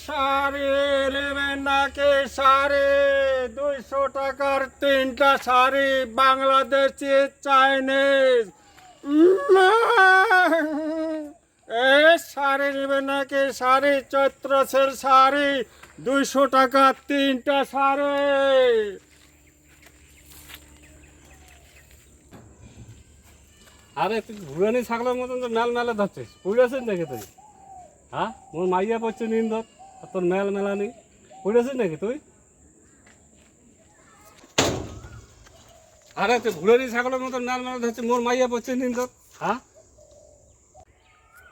শাড়ি নেবেন নাকি শাড়ি? 200 টাকার 3টা শাড়ি, বাংলাদেশি, চাইনিজ। শাড়ি নেবেন নাকি শাড়ি? চৈত্রসের শাড়ি, 200 টাকা 3টা শাড়ি। আরে তুই ঘুরানি ছাগলের মতন তো মেল মেলে ধরছিস, পড়েছিস নাকি তুই? হ্যাঁ, মোর মাইয়া পড়ছে নিন্দর, আর তোর মেল মেলা নেই, পড়েছিস নাকি তুই? আরে তুই ঘুরানি ছাগলের মতন মেল মেলা ধরছিস, মোর মাইয়া পড়ছে নিন্দর। হ্যাঁ,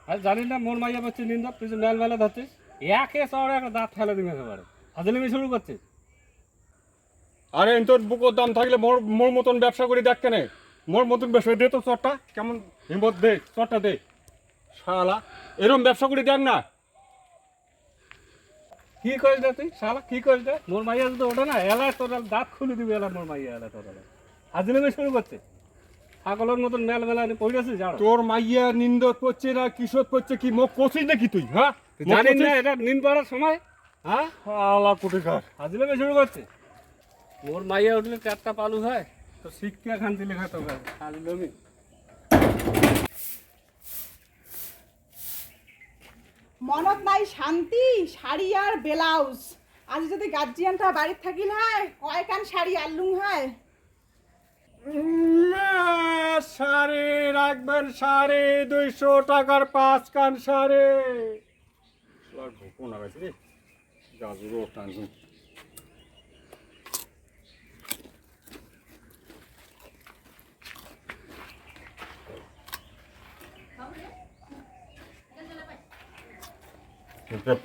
আরে জানিস না মোর মাইয়া পড়ছে নিন্দর, তুই যে মেল মেলা ধরছিস, একে শহরে একটা দাঁত ফেলে দিবে একেবারে। হাজলিমি শুরু করছিস। আরে তোর বুকোর দাম থাকলে মোর মোর মতন ব্যবসা করে দেখ কেনে? মোর মতন ব্যবসা দে তো চটটা, কেমন হিম্মত দে, চটটা দে শালা। এরকম ব্যবসা করে দেখ না। কি করিস না তুই শালা, কি করিস না? মোর মাইয়া যদি ওঠে না, এলায় তোর দাঁত খুলে দিবি, এলা মোর মাইয়া এলা তোর এলায় হাজলিমি শুরু করছে। ছাগলের মতন মেল মেলা পড়েছিস জানো? তোর মাইয়া নিন্দত করছে না কিশোর করছে কি মুখ কষিস নাকি তুই? হ্যাঁ, জানিস না এটা নিন পড়ার সময়? হ্যাঁ, শালা কোটিকার। হাজলিমি শুরু করছে। মোর মাইয়া উঠলে 4টা পালু হয়, তো শিক্ষা খান্তি লেখা তো হাজলিমি। মনত নাই শান্তি, শাড়ি আর ব্লাউজ। আজ যদি গার্জিয়ানটা বাড়ির থাকিল হয়, কয়খান শাড়ি আনলুম হয়। শাড়ি রাখবেন, শাড়ি 200 টাকার 5 কান শাড়ি। কোন আগে রে গাজুর টানু।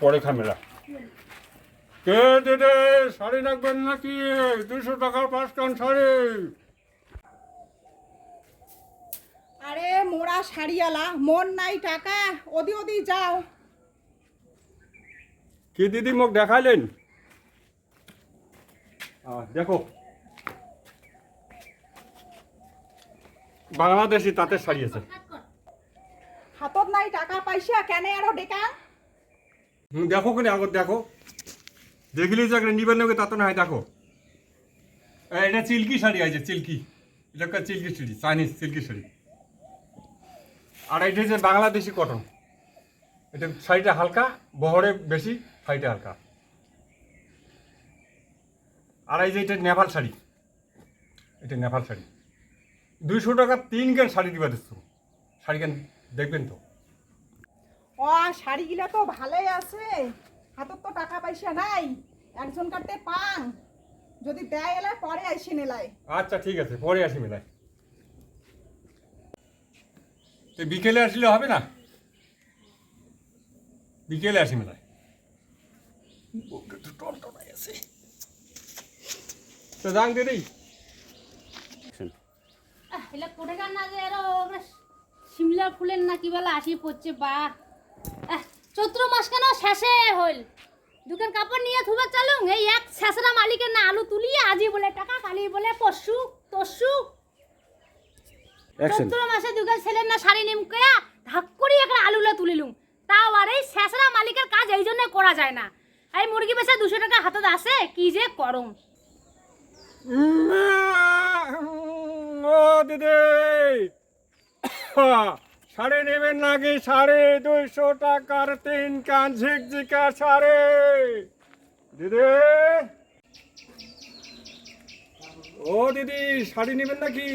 পরে খামেলা কে দিদি শাড়ি রাখবেন নাকি? 200 টাকার 5 কান শাড়ি। আরে মোরা শাড়িওয়ালা, মন নাই টাকা, ওদি ওদি যাও। কি দিদি মুখ দেখাইলেন? দেখো বাংলাদেশি তাঁতের শাড়ি আছে। হাতত নাই টাকা পয়সা, কেন আরো ডেকা? দেখো কেন আগত দেখো, দেখলি যে নিবেন নাকি তাতে না হয়। দেখো এটা চিল্কি শাড়ি আছে, চিল্কি, এটা একটা চিল্কি শাড়ি, চাইনিজ সিল্কি শাড়ি। আর এটা যে বাংলাদেশি কটন। এটা শাড়িটা হালকা, বহরে বেশি, শাড়িটা হালকা। আর এই যে এটা নেপাল শাড়ি, এটা নেপাল শাড়ি। 200 টাকা 3 গান শাড়ি দিবা দিচ্ছ। শাড়ি গান দেখবেন তো। ও শাড়িগুলা তো ভালোই আছে, হাতত তো টাকা পয়সা নাই। একজন কাটতে পান, যদি দেয় এলাই পরে আইসি নেলাই। আচ্ছা ঠিক আছে, পরে আসি মেলায়। তো বিকেলে আসলে হবে না? বিকেলে আসি মেলায়। তো যান দিদি। এলা কোঠেকার না যে এরা শিমলা ফুলের না কি বলে আসি পড়ছে বা চৈত্র মাস কেন শেষে হইল, দোকান কাপড় নিয়ে থুবা চালুং, এই এক শেষরা মালিকের না আলু তুলিয়ে আজি বলে টাকা, কালি বলে পরশু তরশু। চৈত্র মাসে দোকান ছেলের না শাড়ি নিমকেয়া ধাক করি একটা আলুলা তুলিলুম, তাও আর এই শেষরা মালিকের কাজ এই জন্য করা যায় না। এই মুরগি বেচা 200 টাকা হাতত আছে, কি যে করম। ও দিদি শাড়ি নেবেন নাকি? শাড়ি 200 টাকার 3 কান ঝিকঝিকা শাড়ি। দিদি ও দিদি শাড়ি নেবেন নাকি?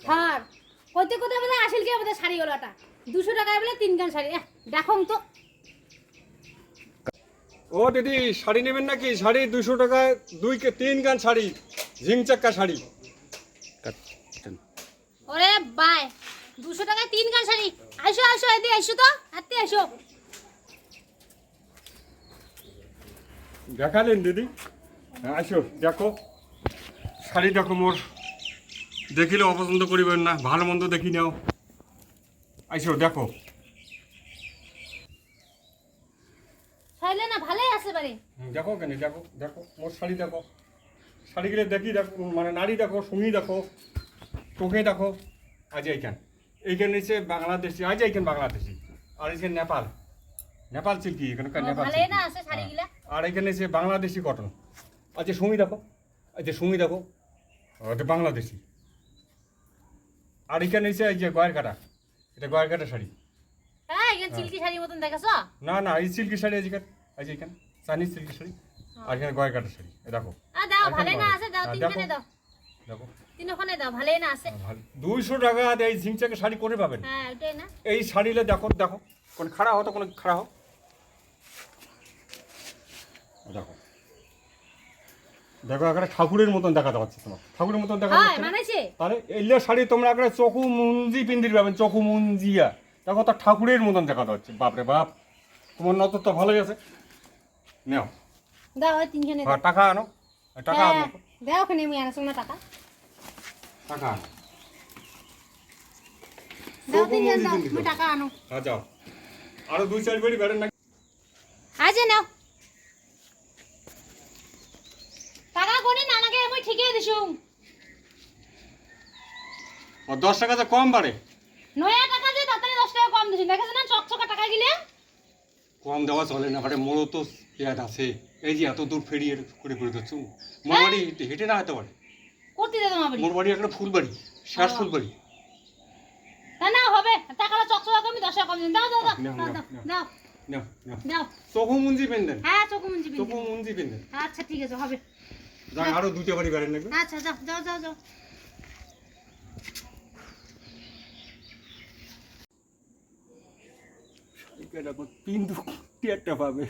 হার কইতে কইতে বলে আসিল কে বলে শাড়ি ওলাটা 200 টাকায় বলে 3 গান শাড়ি। দেখো তো ও দিদি শাড়ি নেবেন নাকি? শাড়ি 200 টাকায় 3 গান শাড়ি, ঝিংচাক্কা শাড়ি। ওরে বাই 200 টাকায় 3 গান শাড়ি। আইসো আইসো এদি আইসো তো আত্তে আইসো। দেখালেন দিদি? আসো দেখো শাড়ি, দেখো মোর দেখিলে অপছন্দ করিবেন না, ভালো মন্দ দেখি নাও। আইসো দেখো। শাড়ি না ভালোই আছে বাড়ি। দেখো কেন, দেখো দেখো মোর শাড়ি দেখো, শাড়িগুলো দেখি দেখো, মানে নারী দেখো, সুমি দেখো, চোখে দেখো। আজ এইখান এইখানে হচ্ছে বাংলাদেশি, আজ এইখানে বাংলাদেশি, আর এইখানে নেপাল, নেপাল সিল্কি, এখানকার নেপাল ভালোই সিল্কি। না আছে শাড়িগুলা। আর এখানে হচ্ছে বাংলাদেশি কটন। আচ্ছা সুমি দেখো, আচ্ছা সুমি দেখো, এটা বাংলাদেশি। আর এখানে হচ্ছে এই যে গয়ের কাটা, এটা গয়ের কাটা শাড়ি। হ্যাঁ এখানে সিল্কি শাড়ির মতন দেখাছো। না না, এই সিল্কি শাড়ি আছে এখানে, এই যে এখানে চাইনিজ সিল্কি শাড়ি, আর এখানে গয়ের কাটা শাড়ি। এ দেখো, দাও আর ভালোই এখানে না গয়ের। আছে, দাও হ্যাঁ, তিনখানে দেখো, দাও, দেখো, তিনখানে দাও, ভালোই না আছে। ভালো। 200 টাকা এই ঝিংচাকে শাড়ি করে পাবেন। হ্যাঁ ওটাই না। এই শাড়িলে দেখো, দেখো কোন খাড়া হতো, কোন খাড়া হোক, দেখো দেখো এখানে ঠাকুরের মতন দেখা যাচ্ছে, তোমার ঠাকুরের মতন দেখা হ্যাঁ যাচ্ছে না? মানেছে। তাহলে এইলে শাড়ি তোমরা একটা চকু মুঞ্জি পিন্দির পাবেন, চকু মুঞ্জিয়া, দেখো তার ঠাকুরের মতন দেখা যাচ্ছে। বাপরে বাপ, তোমার নজর তো ভালোই আছে। নাও, দাও ওই তিনখানে দাও। হ্যাঁ, টাকা আনো, টাকা আনো, হ্যাঁ দাও ওখানে আমি আনার সময় টাকা টাকা আনো। দাও, চকু তিনখানে মুঞ্জি দাও, পিন্দি তুমি দাও। টাকা আনো। হ্যাঁ যাও, আরো 2-4 বেড়ি বেড়েন না। আজ নাও টাকা কোনি নানাকে আমি ঠিকই দিছুম। 10 টাকা তো কম বাড়ে। নয়া টাকা যে তাড়াতাড়ি 10 টাকা কম দিছি, দেখেছ না চকচকা টাকা গিলে। কম দেওয়া চলে না, বাড়ে মোড়ো তো পেঁয়াজ আছে, এই যে এত দূর ফেরিয়ে করে করে দিচ্ছ। মোর বাড়ি হেঁটে না হতে পারে, করতে দে তোমার বাড়ি মোর বাড়ি একটা ফুলবাড়ি, শেষ ফুলবাড়ি। না না হবে, টাকাটা চকচকা কম 10 টাকা কম দিন। দাও দাও দাও নাও, দাও নাও, দাও নাও। দাও না না, দাও। চকু মুঞ্জি পেন্দেন, হ্যাঁ চকু মুঞ্জি চকু বিন। মুঞ্জি পেন্দেন। আচ্ছা ঠিক আছে হবে। যাক আরো 2টা বাড়ি বেড়েন নাকি। আচ্ছা যাও যাও যাও যাও। কিন্তু টিয়ারটা পাবে।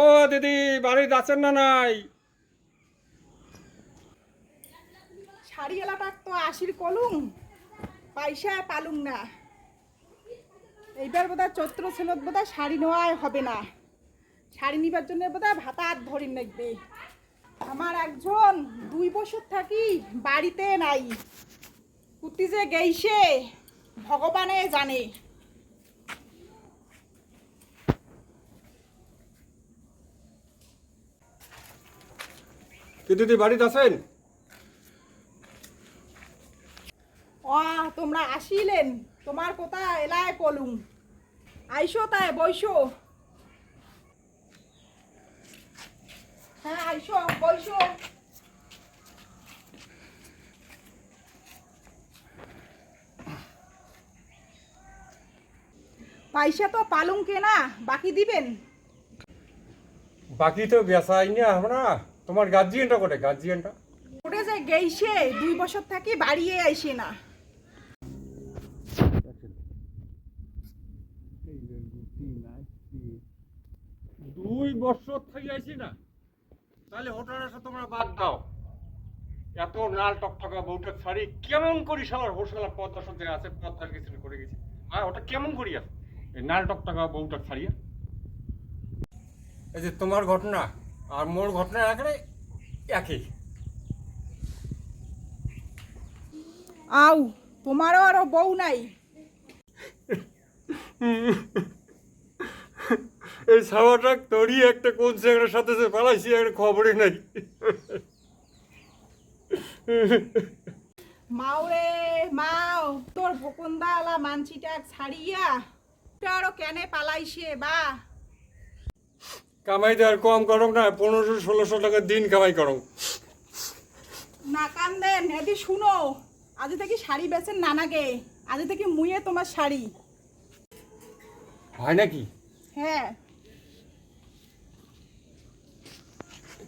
ও দিদি, বাড়ি যাচ্ছেন না? নাই শাড়ি এলাকার তো 80 কলুম, পয়সা পালুম না। এইবার বোধহয় চৈত্র ছেলত বোধহয় শাড়ি নেওয়াই হবে না। শাড়ি নিবার জন্য বোধহয় ভাতার ধরি নেবে। আমার একজন 2 বছর থাকি বাড়িতে নাই, কুতি যে গেইছে ভগবানে জানে। কি দিদি বাড়িতে আছেন? তোমরা আসিলেন, তোমার কথা এলায় কলুম। আইসো তাই বইসো। হ্যাঁ আইসো বইসো। পয়সা তো পালুম কেনা, বাকি দিবেন? বাকি তো বেচাই না আমরা। তোমার গার্জিয়ানটা কোটে? গার্জিয়ানটা ওটা যে গেইছে 2 বছর থাকি বাড়িয়ে আইসে না। 2 বছর থেকে আইছি না, তাহলে হোটেলটা তোমরা বাদ দাও। এত লাল টকটকা বউটার শাড়ি কেমন করি সালার হোসালা পদ্মা সজ্জা আছে, পদ্মার কিছু করে গেছে, আর ওটা কেমন করি আছে এই লাল টকটকা বউটার শাড়ি? এই যে তোমার ঘটনা আর মোর ঘটনা একেবারে একই। আউ তোমারও আরো বউ নাই? এই ছাওয়াটা তোরই একটা কোন ছেলের সাথে যে পালাইছি একটা খবরই নাই। মাও রে মাও, তোর ভোকন্দালা মানছিটা ছাড়িয়া আরো কেনে পালাইছে বা। কামাই দেওয়ার কম করো না, 1500-1600 টাকা দিন কামাই করো। না কান্দেন, এদি শুনো, আজ থেকে শাড়ি বেচেন নানাগে, আজ থেকে মুয়ে তোমার শাড়ি। হয় নাকি? হ্যাঁ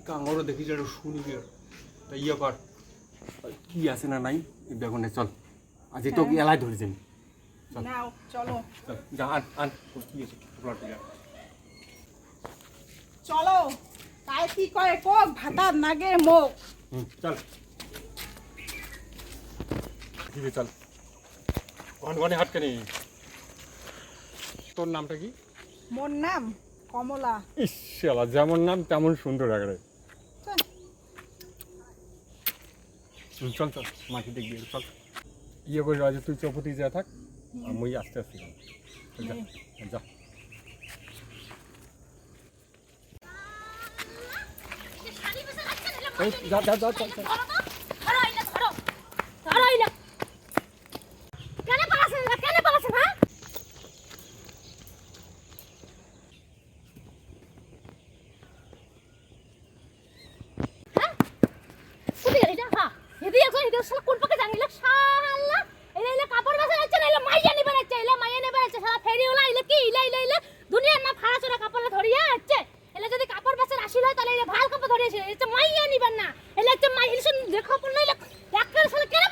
কাঙ্গরও দেখি যেন শুনি তা ইয়ে কর, কি আছে না নাই এই বেগুনে। চল আজ তো এলাই ধরেছেন, নাও চলো চল যা আন আন, তোর কি আছে তোর টিকা। চলো, তাই কি কয় কক ভাতার নাগে মোক। চল ঠিক আছে, চল ঘন ঘনে হাটকে নেই। তোর নামটা কি? মোর নাম কমলা। ইস শালা, যেমন নাম তেমন সুন্দর আগে। চল চল মাটি দেখবি, চল ইয়ে করে আজ তুই চৌপতি যা থাক, আর মুই আস্তে আস্তে যা যা। শাড়ি বেচা রাখছেন এই, যা যা যা চল চল। ধরো তো, ধরো এইটা হ্যাঁ এদি এখন এদি শালা কোন পাকে জানিলে শালা এলা কাপড় বাসা আছে না এলা মাইয়া নিবে আছে এলা মাইয়া নিবে আছে শালা ফেরিওলা এলা কি এলা দুনিয়ার না ফাড়া চোরা কাপড় ধরিয়া আছে এলা যদি কাপড় বাসা রাশি হয় তাহলে এলা ভাল কাপড় ধরিয়েছে এটা মাইয়া নিবেন না এলা হচ্ছে মাই এলা দেখো পড়লে এলা একটা শালা কেন